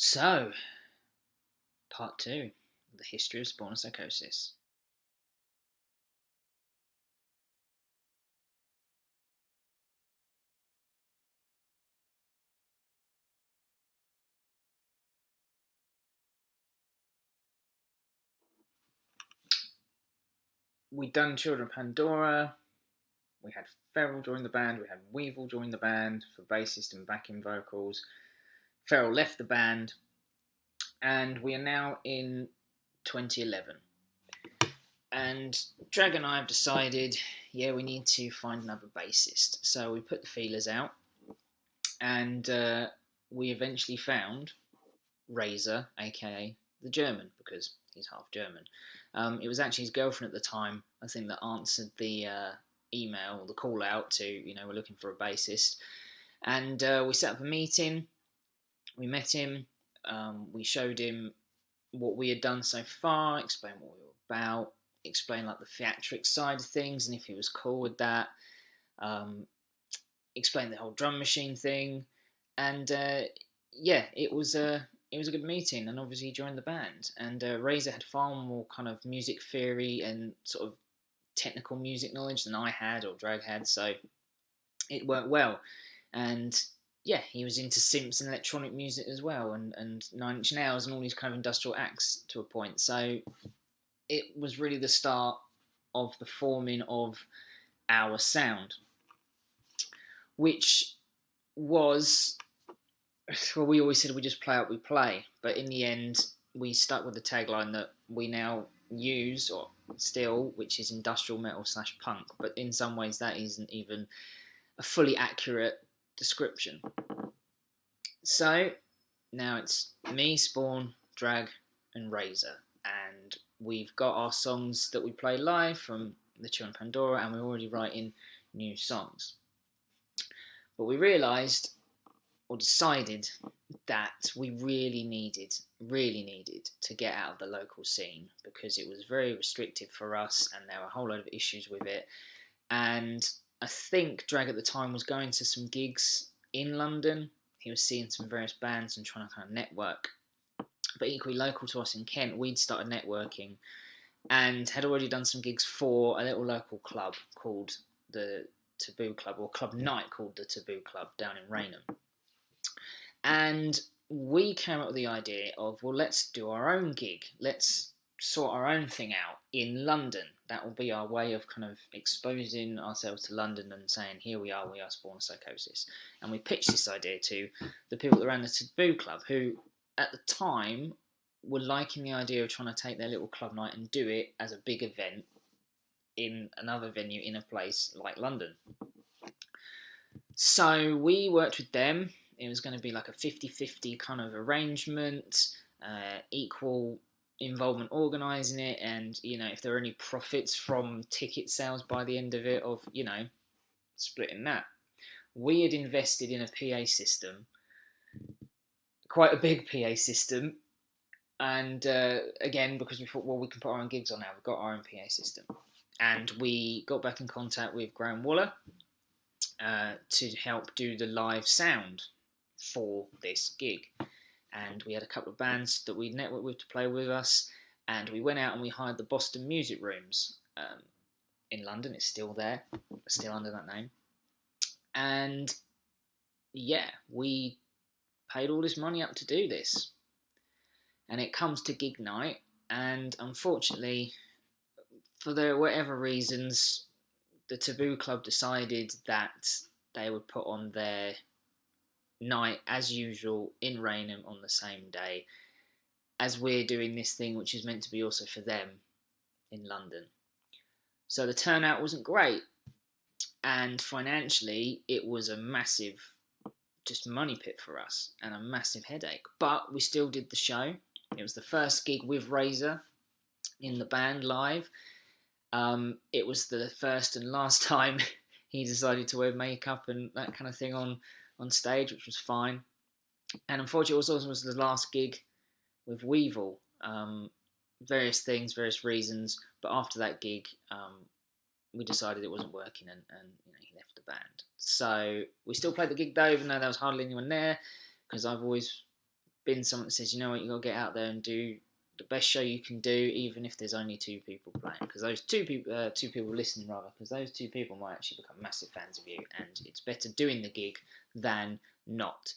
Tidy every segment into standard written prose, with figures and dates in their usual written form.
So, part two, the history of spawn psychosis. We'd done Children of Pandora, we had Feral join the band, we had Weevil join the band for bassist and backing vocals. Feral left the band, and we are now in 2011. And Drag and I have decided, we need to find another bassist. So we put the feelers out, and we eventually found RAZORR, aka the German, because he's half German. It was actually his girlfriend at the time, I think, that answered the email or the call out to, we're looking for a bassist. And we set up a meeting. We met him. We showed him what we had done so far, explained what we were about, explained like the theatrics side of things and if he was cool with that. Explained the whole drum machine thing, and it was a good meeting, and obviously he joined the band. And RAZORR had far more kind of music theory and sort of technical music knowledge than I had or Drag had, so it worked well. And he was into synths and electronic music as well, and Nine Inch Nails and all these kind of industrial acts to a point. So it was really the start of the forming of our sound, which was, well, we always said we just play what we play, but in the end, we stuck with the tagline that we now use, or still, which is industrial metal / punk. But in some ways, that isn't even a fully accurate description. So now it's me, Spawn, Drag, and RAZORR, and we've got our songs that we play live from the Children of Pandora, and we're already writing new songs. But we realised, or decided, that we really needed to get out of the local scene, because it was very restrictive for us and there were a whole load of issues with it. And I think Drag at the time was going to some gigs in London. He was seeing some various bands and trying to kind of network. But equally local to us in Kent, we'd started networking and had already done some gigs for a little local club called the Taboo Club, or club night called the Taboo Club, down in Rainham. And we came up with the idea of, well, let's do our own gig. Let's sort our own thing out in London. That will be our way of kind of exposing ourselves to London and saying, here we are Spawn Psychosis. And we pitched this idea to the people that ran the Taboo Club, who at the time were liking the idea of trying to take their little club night and do it as a big event in another venue in a place like London. So we worked with them. It was going to be like a 50-50 kind of arrangement, equal involvement organising it, and, if there were any profits from ticket sales by the end of it, of, splitting that. We had invested in a PA system, quite a big PA system, and again, because we thought, well, we can put our own gigs on now, we've got our own PA system. And we got back in contact with Graham Waller to help do the live sound for this gig. And we had a couple of bands that we networked with to play with us, and we went out and we hired the Boston Music Rooms in London. It's still there, still under that name. And we paid all this money up to do this. And it comes to gig night, and unfortunately, for whatever reasons, the Taboo Club decided that they would put on their night as usual in Rainham on the same day as we're doing this thing, which is meant to be also for them in London. So the turnout wasn't great, and financially it was a massive just money pit for us and a massive headache. But we still did the show. It was the first gig with RAZORR in the band live. It was the first and last time he decided to wear makeup and that kind of thing on stage, which was fine. And unfortunately, it also was the last gig with Weevil. Various things, various reasons, but after that gig, we decided it wasn't working, and he left the band. So we still played the gig though, even though there was hardly anyone there, because I've always been someone that says, you know what, you got to get out there and do the best show you can do, even if there's only two people playing, because those two people listening rather, because those two people might actually become massive fans of you, and it's better doing the gig than not.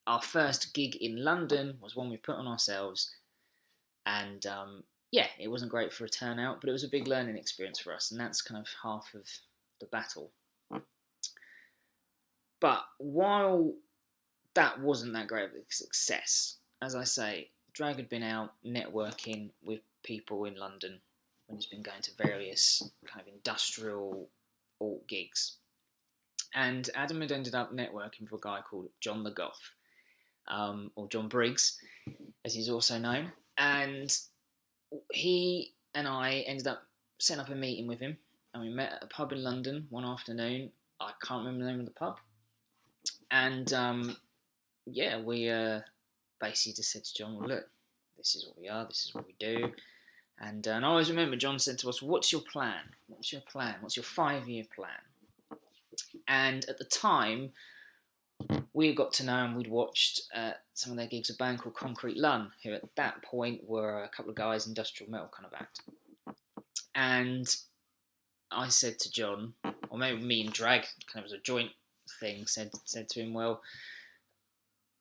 Our first gig in London was one we put on ourselves, and yeah, it wasn't great for a turnout, but it was a big learning experience for us, and that's kind of half of the battle. But while that wasn't that great of a success, as I say, Drag had been out networking with people in London when he's been going to various kind of industrial alt gigs. And Adam had ended up networking with a guy called John the Goth, or John Briggs, as he's also known. And he and I ended up setting up a meeting with him, and we met at a pub in London one afternoon. I can't remember the name of the pub. And yeah, we basically just said to John, well, look, this is what we are, this is what we do. And I always remember John said to us, what's your plan? What's your plan? What's your 5-year plan? And at the time, we got to know and we'd watched some of their gigs, a band called Concrete Lung, who at that point were a couple of guys, industrial metal kind of act. And I said to John, or maybe me and Drag, kind of as a joint thing, said to him, well,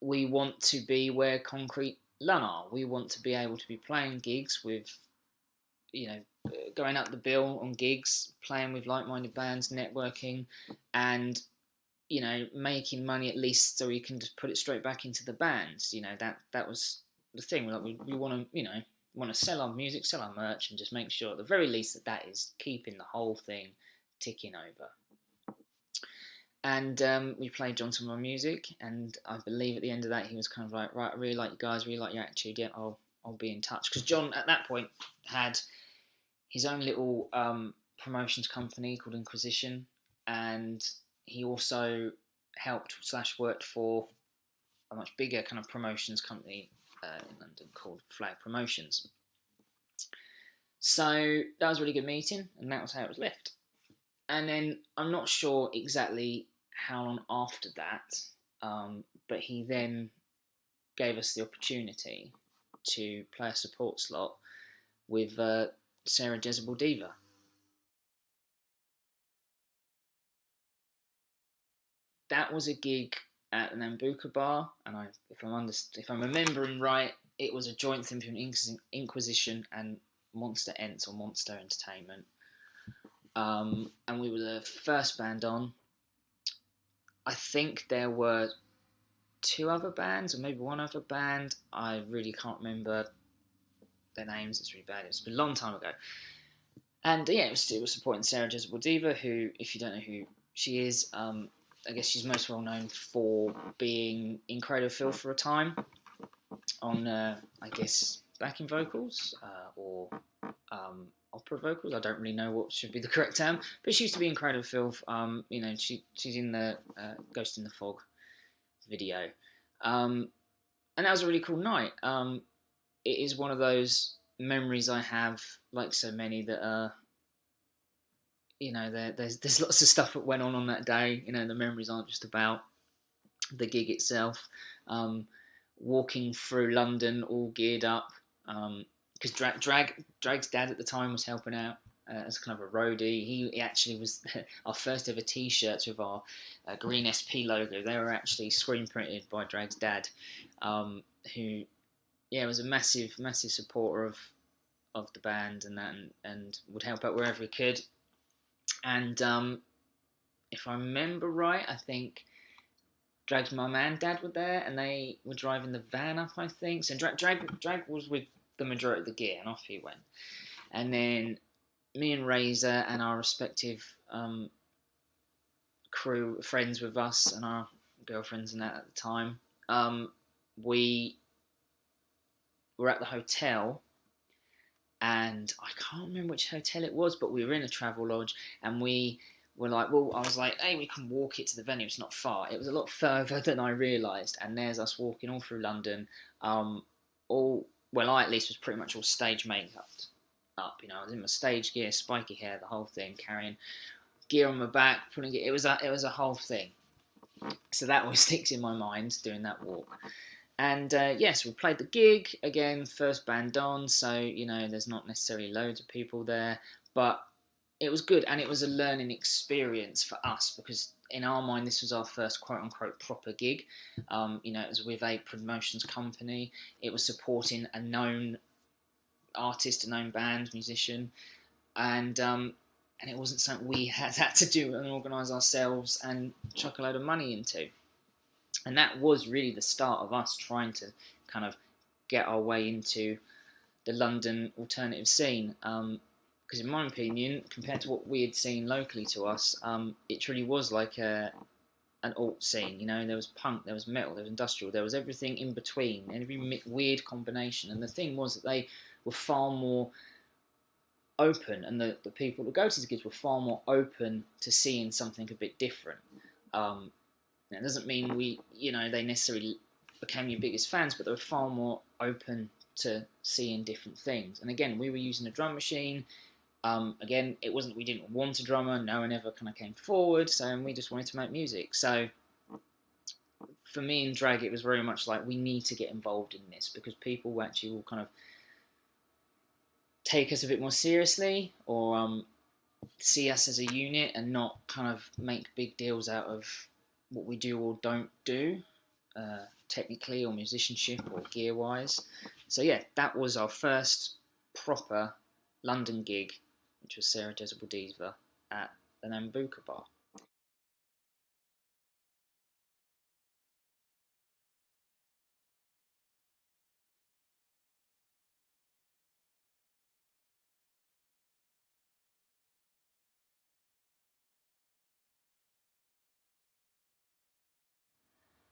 we want to be where Concrete Lung are. We want to be able to be playing gigs with, you know, going up the bill on gigs, playing with like-minded bands, networking, and, you know, making money at least so we can just put it straight back into the bands. You know, that was the thing. Like we want to, you know, want to sell our music, sell our merch, and just make sure at the very least that is keeping the whole thing ticking over. And we played John some of our music, and I believe at the end of that he was kind of like, right, I really like you guys, really like your attitude. Yeah, I'll be in touch, because John at that point had his own little promotions company called Inquisition, and he also helped / worked for a much bigger kind of promotions company in London called Flag Promotions. So that was a really good meeting, and that was how it was left. And then I'm not sure exactly how long after that, but he then gave us the opportunity to play a support slot with Sarah Jezebel Diva. That was a gig at the Nambuka Bar, and if I'm remembering right, it was a joint thing between Inquisition and Monster Ents, or Monster Entertainment. And we were the first band on. I think there were 2 other bands, or maybe 1 other band. I really can't remember their names. It's really bad. It's been a long time ago. And yeah, it was supporting Sarah Jezebel Diva, who, if you don't know who she is, I guess she's most well known for being in Cradle of Filth for a time on, I guess, backing vocals or opera vocals. I don't really know what should be the correct term, but she used to be in Cradle of Filth. You know, she's in the Ghost in the Fog video, and that was a really cool night. It is one of those memories I have, like so many, that are, you know, there's lots of stuff that went on that day. You know, the memories aren't just about the gig itself. Walking through London all geared up, because Drag's dad at the time was helping out as kind of a roadie. He actually was our first ever T-shirts with our green SP logo. They were actually screen printed by Drag's dad, who, yeah, was a massive supporter of the band and that, and would help out wherever he could. And if I remember right, I think Drag's mum and dad were there, and they were driving the van up, I think. So Drag was with the majority of the gear, and off he went. And then me and Razor and our respective crew, friends with us and our girlfriends and that at the time, we were at the hotel, and I can't remember which hotel it was, but we were in a travel lodge, and we were like, well, I was like, hey, we can walk it to the venue, it's not far. It was a lot further than I realised, and there's us walking all through London, all well, I at least was pretty much all stage makeup up. I was in my stage gear, spiky hair, the whole thing, carrying gear on my back, putting it. It was a whole thing. So that always sticks in my mind doing that walk. And yes, we played the gig again, first band on. So there's not necessarily loads of people there, but it was good, and it was a learning experience for us because in our mind this was our first quote unquote proper gig. It was with a promotions company. It was supporting a known artist, a known band, musician, and it wasn't something we had to do and organise ourselves and chuck a load of money into. And that was really the start of us trying to kind of get our way into the London alternative scene. Because in my opinion, compared to what we had seen locally to us, it truly was like an alt scene. There was punk, there was metal, there was industrial, there was everything in between, every weird combination. And the thing was that they were far more open, and the people that go to the gigs were far more open to seeing something a bit different. That doesn't mean they necessarily became your biggest fans, but they were far more open to seeing different things. And again, we were using a drum machine. Again, it wasn't we didn't want a drummer. No one ever kind of came forward, so we just wanted to make music. So for me in drag, it was very much like we need to get involved in this because people actually will kind of take us a bit more seriously, or see us as a unit and not kind of make big deals out of what we do or don't do, technically or musicianship or gear wise. So yeah, that was our first proper London gig, which was Sarah Jezebel Diva at the Nambuka Bar.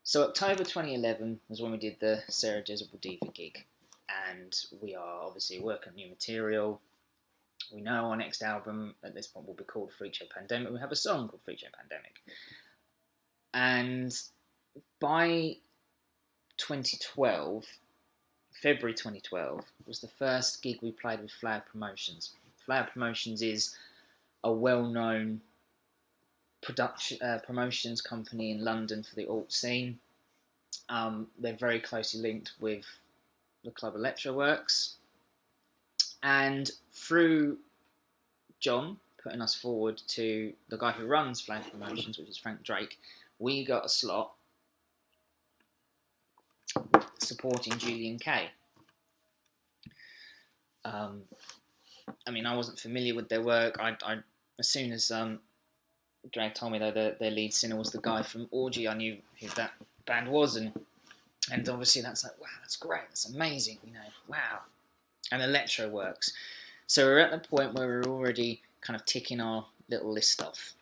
So October 2011 was when we did the Sarah Jezebel Diva gig, and we are obviously working on new material. We know our next album at this point will be called Freak Show Pandemic. We have a song called Freak Show Pandemic. And by 2012, February 2012, was the first gig we played with Flower Promotions. Flower Promotions is a well-known promotions company in London for the alt scene. They're very closely linked with the club Electroworks, and through John putting us forward to the guy who runs Flower Promotions, which is Frank Drake, we got a slot supporting Julian Kay. I wasn't familiar with their work. I as soon as Drag told me that their lead singer was the guy from Orgy, I knew who that band was, and obviously that's like, wow, that's great, that's amazing, wow. And Electroworks. So we're at the point where we're already kind of ticking our little list off.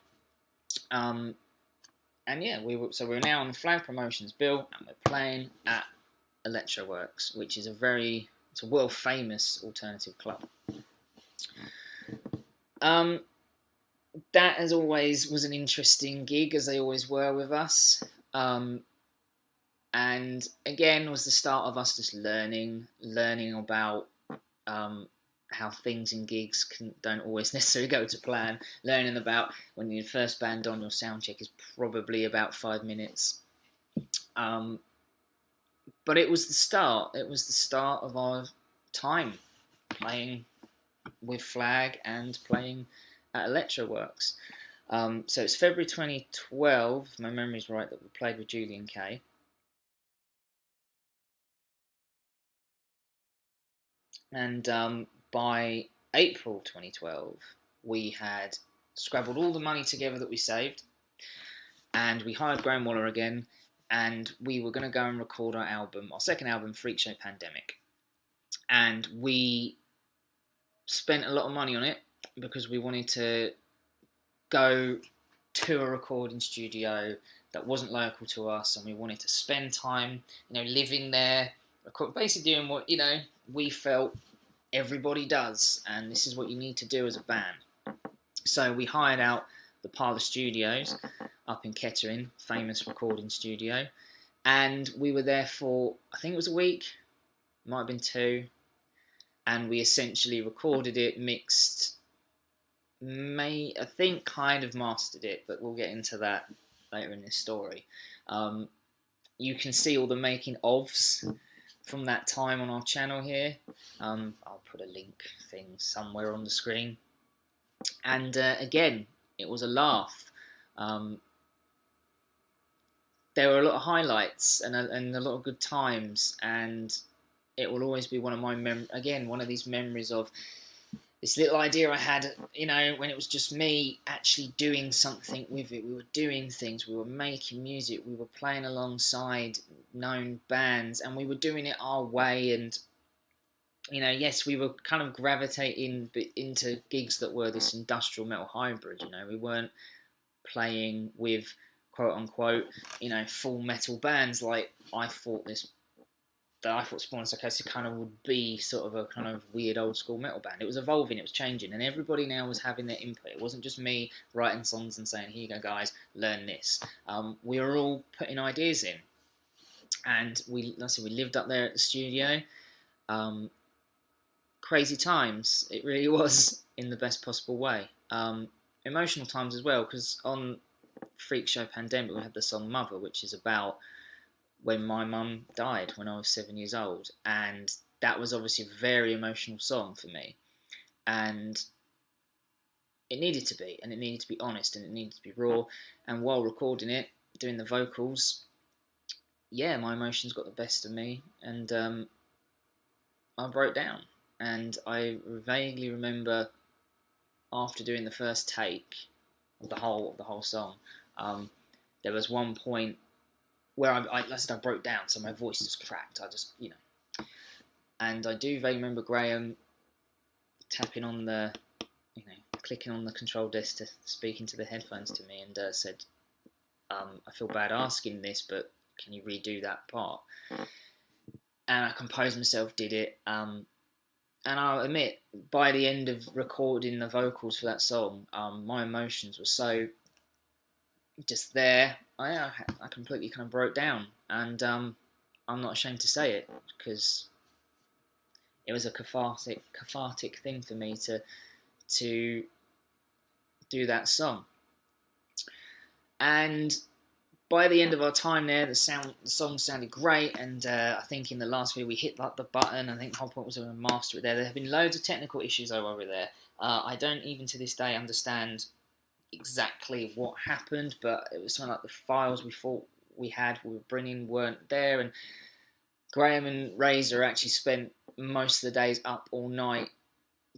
And yeah, we're now on the Flag Promotions bill, and we're playing at Electroworks, which is it's a world famous alternative club. That as always was an interesting gig, as they always were with us. And again, was the start of us just learning about how things in gigs don't always necessarily go to plan. Learning about when your first band on, your sound check is probably about 5 minutes. But it was the start. It was the start of our time playing with Flag and playing at Electroworks. So it's February 2012, if my memory's right, that we played with Julian Kay. And by April 2012, we had scrabbled all the money together that we saved, and we hired Graham Waller again, and we were going to go and record our second album, Freak Show Pandemic. And we spent a lot of money on it because we wanted to go to a recording studio that wasn't local to us, and we wanted to spend time, living there, basically doing what, we felt everybody does, and this is what you need to do as a band. So we hired out the Parlour Studios up in Kettering, famous recording studio, and we were there for, I think it was a week, might have been 2, and we essentially recorded it, mixed, I think kind of mastered it, but we'll get into that later in this story. You can see all the making ofs from that time on our channel here. I'll put a link thing somewhere on the screen. And again, it was a laugh. There were a lot of highlights and a lot of good times, and it will always be one of my one of these memories of this little idea I had, when it was just me actually doing something with it. We were doing things, we were making music, we were playing alongside known bands, and we were doing it our way. And yes, we were kind of gravitating into gigs that were this industrial metal hybrid. We weren't playing with quote unquote, full metal bands like I thought Spawn and Psychosis kind of would be, sort of a kind of weird old school metal band. It was evolving, it was changing, and everybody now was having their input. It wasn't just me writing songs and saying, here you go guys, learn this. We were all putting ideas in, and we lived up there at the studio. Crazy times, it really was, in the best possible way. Emotional times as well, because on Freak Show Pandemic we had the song Mother, which is about when my mum died when I was 7 years old, and that was obviously a very emotional song for me, and it needed to be, and it needed to be honest, and it needed to be raw. And while recording it, doing the vocals, my emotions got the best of me, and I broke down. And I vaguely remember, after doing the first take of the whole song, there was one point where I broke down, so my voice just cracked. And I do vaguely remember Graham tapping on the, clicking on the control desk to speak into the headphones to me, and said, I feel bad asking this, but can you redo that part? And I composed myself, did it, and I'll admit, by the end of recording the vocals for that song, my emotions were so just there. I completely kind of broke down, and I'm not ashamed to say it, because it was a cathartic thing for me to do that song. And by the end of our time there, the song sounded great, and I think in the last video we hit the button. I think the whole point was going to master it there. There have been loads of technical issues over there. I don't even to this day understand exactly what happened, but it was something like the files we thought we were bringing weren't there, and Graham and RAZORR actually spent most of the days up all night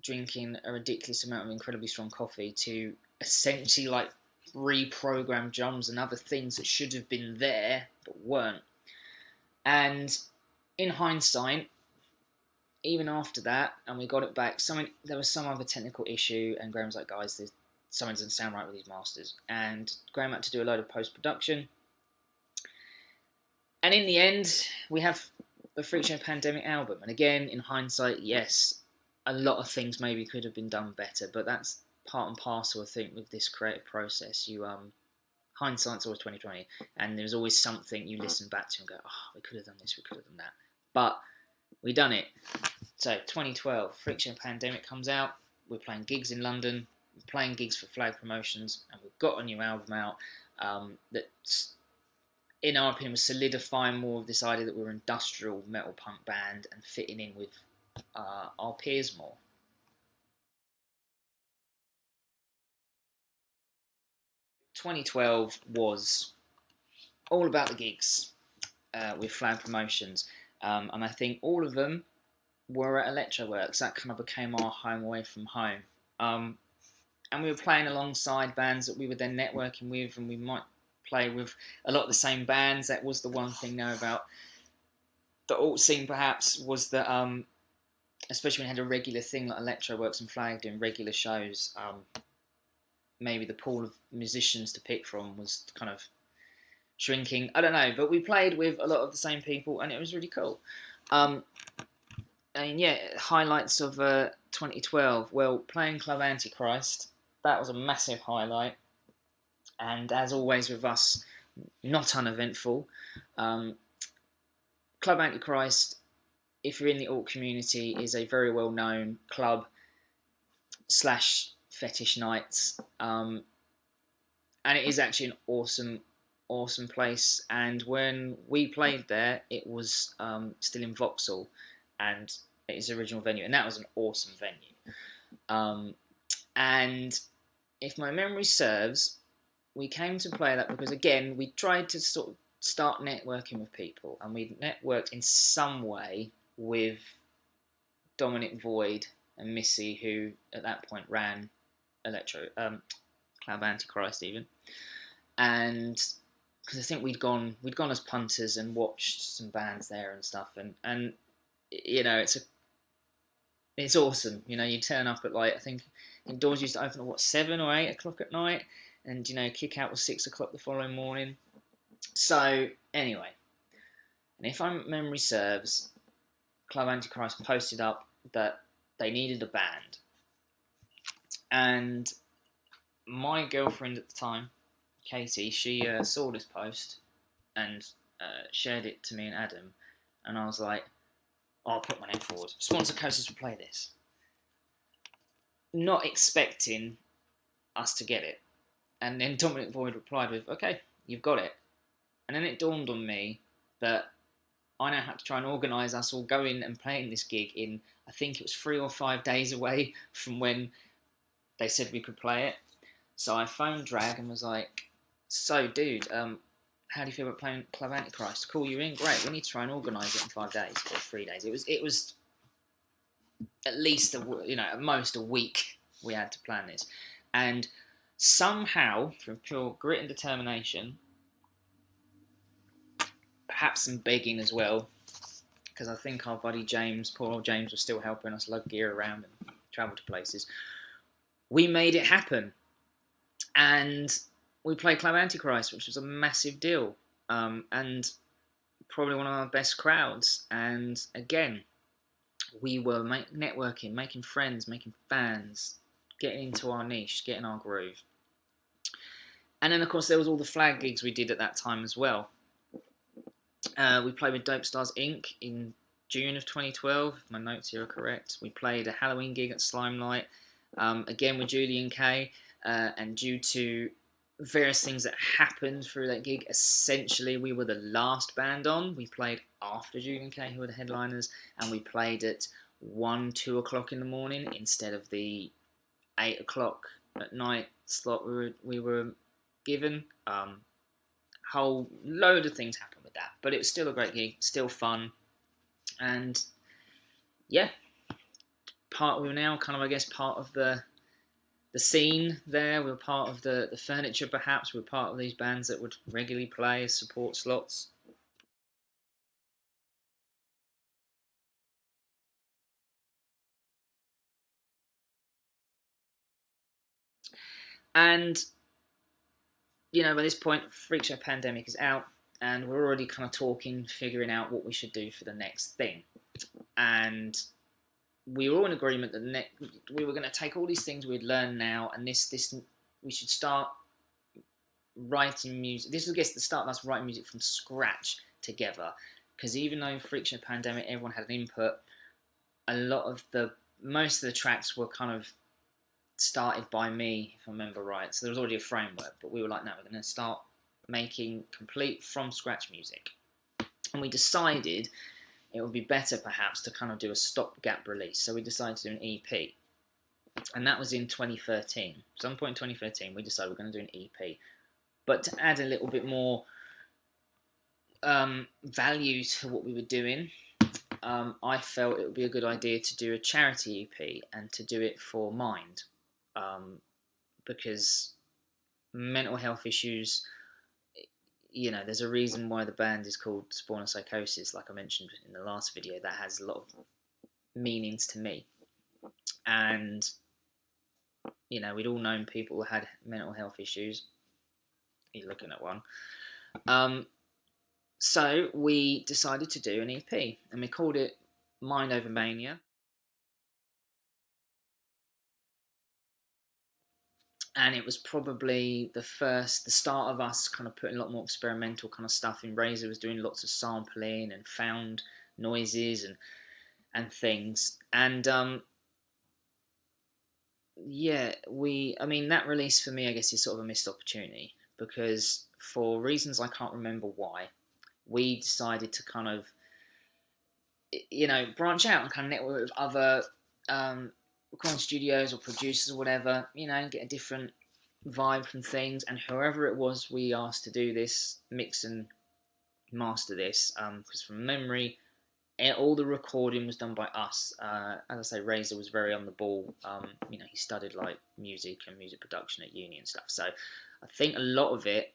drinking a ridiculous amount of incredibly strong coffee to essentially reprogram drums and other things that should have been there but weren't. And in hindsight, even after that, and we got it back, there was some other technical issue, and Graham was like, guys, something doesn't sound right with these masters, and Graham had to do a load of post-production. And in the end, we have the Freak Show Pandemic album. And again, in hindsight, yes, a lot of things maybe could have been done better, but that's part and parcel, I think, with this creative process. Hindsight's always 20/20, and there's always something you listen back to and go, oh, we could have done this, we could have done that. But we done it. So 2012, Freak Show Pandemic comes out. We're playing gigs in London, we're playing gigs for Flag Promotions, and we've got a new album out that's, in our opinion, was solidifying more of this idea that we're an industrial metal punk band and fitting in with our peers more. ...2012 was all about the gigs with Flag Promotions, and I think all of them were at Electroworks. That kind of became our home away from home, and we were playing alongside bands that we were then networking with, and we might play with a lot of the same bands. That was the one thing now about the alt scene, perhaps, was that especially when you had a regular thing like Electroworks and Flag doing regular shows, maybe the pool of musicians to pick from was kind of shrinking. I don't know, but we played with a lot of the same people, and it was really cool. Highlights of 2012. Well, playing Club Antichrist, that was a massive highlight. And as always with us, not uneventful. Club Antichrist if you're in the alt community, is a very well known club slash fetish nights, and it is actually an awesome place. And when we played there, it was still in Vauxhall, and its original venue, and that was an awesome venue. And if my memory serves, we came to play that because, again, we tried to sort of start networking with people, and we networked in some way with Dominic Void and Missy, who at that point ran Club Antichrist even, and because I think we'd gone as punters and watched some bands there and stuff, and you know, it's awesome. You know, you turn up at, like, I think doors used to open at 7 or 8 o'clock at night, and you know, kick out was 6 o'clock the following morning. So anyway, and if my memory serves, Club Antichrist posted up that they needed a band, and my girlfriend at the time, Katie, she saw this post and shared it to me and Adam, and I was like, oh, I'll put my name forward. Psychosis will play this. Not expecting us to get it. And then Dominic Void replied with, okay, you've got it. And then it dawned on me that I now had to try and organise us all going and playing this gig in, I think it was 3 or 5 days away from when they said we could play it. So I phoned Drag and was like, so dude, how do you feel about playing Club Antichrist? Cool, you're in? Great, we need to try and organise it in 5 days or 3 days. It was at least, at most a week we had to plan this. And somehow, from pure grit and determination, perhaps some begging as well, because I think our buddy James, poor old James, was still helping us lug gear around and travel to places, we made it happen. And we played Club Antichrist, which was a massive deal, and probably one of our best crowds. And again, we were networking, making friends, making fans, getting into our niche, getting our groove. And then, of course, there was all the flag gigs we did at that time as well. We played with Dope Stars Inc. in June of 2012, if my notes here are correct. We played a Halloween gig at Slimelight, again with Julian K. And due to various things that happened through that gig, essentially we were the last band on. We played after Julian K, who were the headliners, and we played at 1, 2 o'clock in the morning instead of the 8 o'clock at night slot we were given. Whole load of things happened with that, but it was still a great gig, still fun, and yeah, we were now kind of, I guess, part of the scene there. We were part of the furniture, perhaps. We were part of these bands that would regularly play as support slots. And, you know, by this point, Freakshow Pandemic is out, and we're already kind of talking, figuring out what we should do for the next thing. And we were all in agreement that we were going to take all these things we'd learned now, and we should start writing music. This was, I guess, the start of us writing music from scratch together. Because even though Freakshow Pandemic, everyone had an input, most of the tracks were kind of started by me, if I remember right. So there was already a framework, but we were like, no, we're going to start making complete from scratch music. And we decided it would be better perhaps to kind of do a stopgap release. So we decided to do an EP. And that was in 2013. Some point in 2013, we decided we're going to do an EP. But to add a little bit more value to what we were doing, I felt it would be a good idea to do a charity EP and to do it for Mind. Because mental health issues, you know, there's a reason why the band is called Spawn of Psychosis, like I mentioned in the last video. That has a lot of meanings to me. And, you know, we'd all known people who had mental health issues. You're looking at one. So we decided to do an EP, and we called it Mind Over Mania. And it was probably the start of us kind of putting a lot more experimental kind of stuff in. Razor was doing lots of sampling and found noises, and and things. And yeah, I mean, that release for me, I guess, is sort of a missed opportunity because for reasons I can't remember why, we decided to kind of, branch out and kind of network with other recording studios or producers or whatever, get a different vibe from things. And whoever it was we asked to do this, mix and master this, because from memory, all the recording was done by us. As I say, Razor was very on the ball. He studied like music and music production at uni and stuff. So I think a lot of it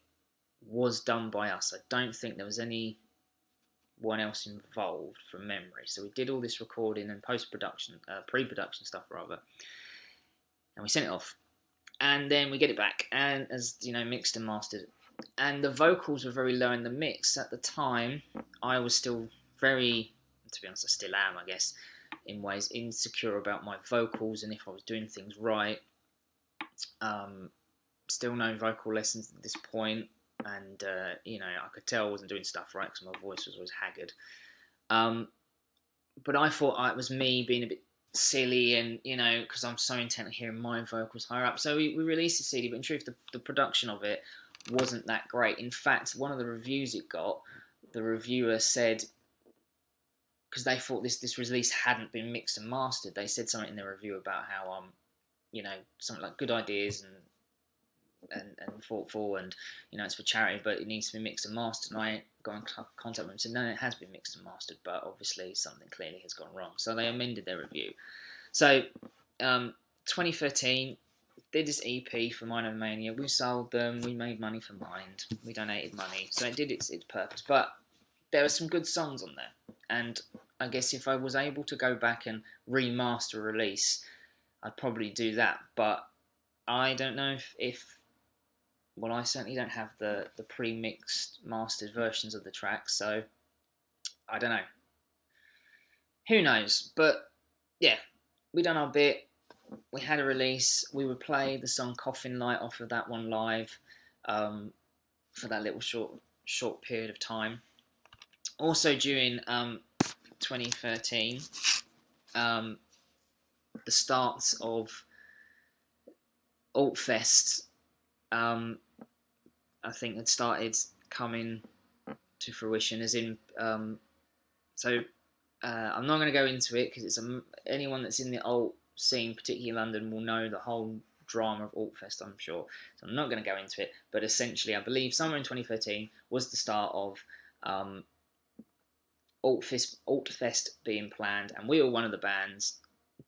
was done by us. I don't think there was anyone else involved from memory. So we did all this recording and post-production, pre-production stuff rather, and we sent it off. And then we get it back, and as mixed and mastered. And the vocals were very low in the mix. At the time, I was still very, to be honest, I still am, I guess, in ways, insecure about my vocals and if I was doing things right. Still no vocal lessons at this point, and I could tell I wasn't doing stuff right because my voice was always haggard. But I thought it was me being a bit silly, and because I'm so intent on hearing my vocals higher up. So we released the CD, but in truth, the production of it wasn't that great. In fact, one of the reviews it got, the reviewer said, because they thought this release hadn't been mixed and mastered, they said something in their review about how something like good ideas and thoughtful, and it's for charity, but it needs to be mixed and mastered. And I got in contact with them and said, no, it has been mixed and mastered, but obviously something clearly has gone wrong. So they amended their review. So 2013, did this EP for Mind Over Mania. We sold them, we made money for Mind, we donated money, so it did its purpose. But there were some good songs on there, and I guess if I was able to go back and remaster a release, I'd probably do that. But I don't know if well, I certainly don't have the pre-mixed, mastered versions of the tracks, so I don't know. Who knows? But yeah, we done our bit. We had a release. We would play the song "Coffin Light" off of that one live for that little short period of time. Also during 2013, the starts of Altfest, I think had started coming to fruition, as in, I'm not going to go into it because it's anyone that's in the alt scene, particularly in London, will know the whole drama of Altfest, I'm sure. So I'm not going to go into it, but essentially, I believe somewhere in 2013 was the start of Altfest being planned, and we were one of the bands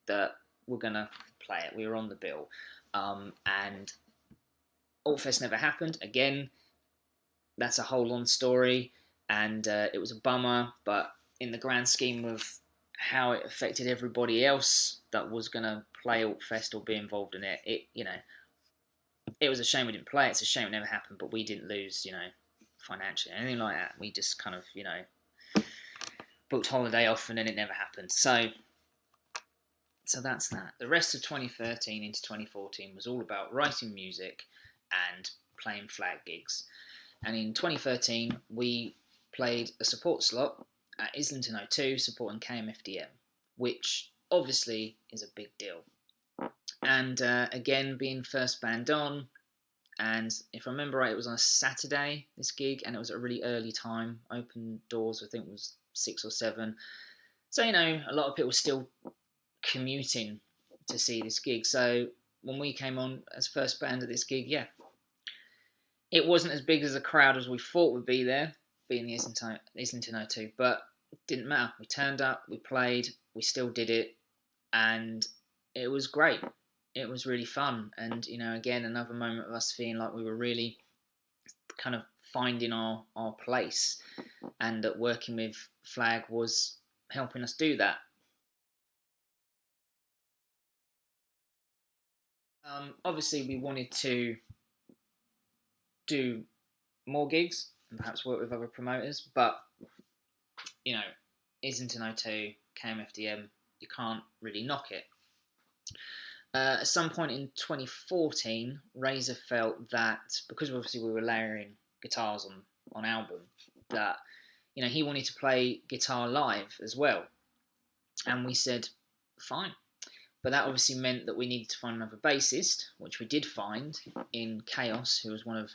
that were going to play it. We were on the bill, and Altfest never happened. Again, that's a whole long story, and it was a bummer, but in the grand scheme of how it affected everybody else that was going to play Altfest or be involved in it, it was a shame we didn't play it. It's a shame it never happened, but we didn't lose, financially, anything like that. We just kind of, booked holiday off, and then it never happened. So that's that. The rest of 2013 into 2014 was all about writing music and playing flag gigs. And in 2013, we played a support slot at Islington O2 supporting KMFDM, which obviously is a big deal. And again, being first band on, and if I remember right, it was on a Saturday, this gig, and it was at a really early time. Open doors, I think, was 6 or 7. So, a lot of people were still commuting to see this gig. So when we came on as first band at this gig, yeah, it wasn't as big as a crowd as we thought would be there, being the Islington O2, but it didn't matter. We turned up, we played, we still did it, and it was great. It was really fun, and again, another moment of us feeling like we were really kind of finding our place, and that working with Flag was helping us do that. Obviously, we wanted to do more gigs and perhaps work with other promoters, but Islington O2, KMFDM, you can't really knock it. At some point in 2014, Razor felt that because obviously we were layering guitars on album, that he wanted to play guitar live as well. And we said, fine. But that obviously meant that we needed to find another bassist, which we did find in KHAOSS, who was one of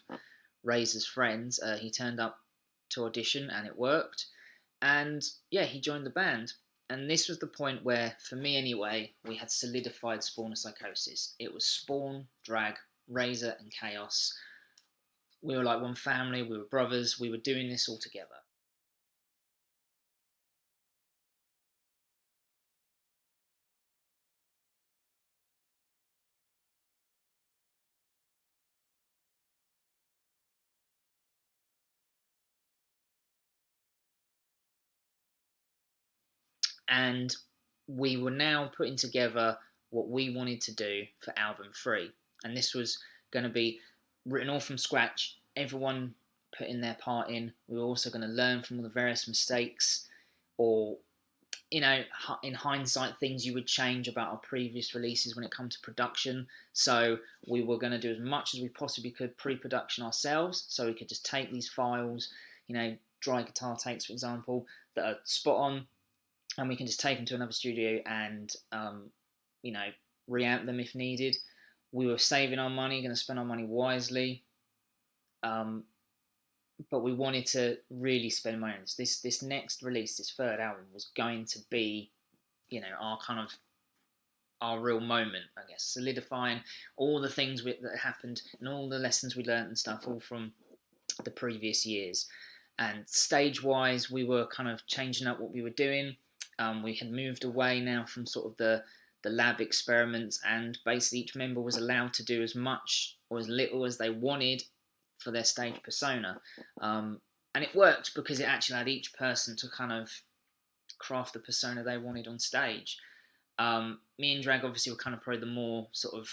RAZORR's friends. He turned up to audition and it worked. And yeah, he joined the band. And this was the point where, for me anyway, we had solidified Spawn of Psychosis. It was Spawn, Drag, RAZORR and KHAOSS. We were like one family, we were brothers, we were doing this all together. And we were now putting together what we wanted to do for album 3. And this was going to be written all from scratch, everyone putting their part in. We were also going to learn from all the various mistakes, or, you know, in hindsight, things you would change about our previous releases when it comes to production. So we were going to do as much as we possibly could pre-production ourselves, so we could just take these files, you know, dry guitar takes, for example, that are spot on, and we can just take them to another studio and, you know, reamp them if needed. We were saving our money, going to spend our money wisely, but we wanted to really spend money on this. This next release, this third album, was going to be, you know, our real moment, I guess, solidifying all the things that happened and all the lessons we learned and stuff, all from the previous years. And stage-wise, we were kind of changing up what we were doing. We had moved away now from sort of the lab experiments, and basically each member was allowed to do as much or as little as they wanted for their stage persona. And it worked because it actually had each person to kind of craft the persona they wanted on stage. Me and Drag obviously were kind of probably the more sort of,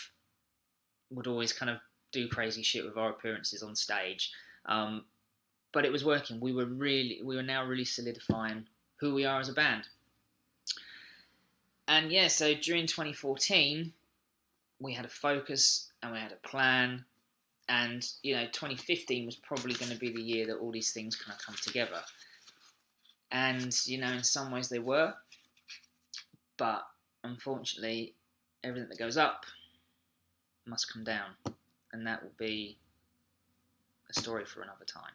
would always kind of do crazy shit with our appearances on stage. But it was working. We were now really solidifying who we are as a band. And yeah, so during 2014, we had a focus and we had a plan. And, you know, 2015 was probably going to be the year that all these things kind of come together. And, you know, in some ways they were. But unfortunately, everything that goes up must come down. And that will be a story for another time.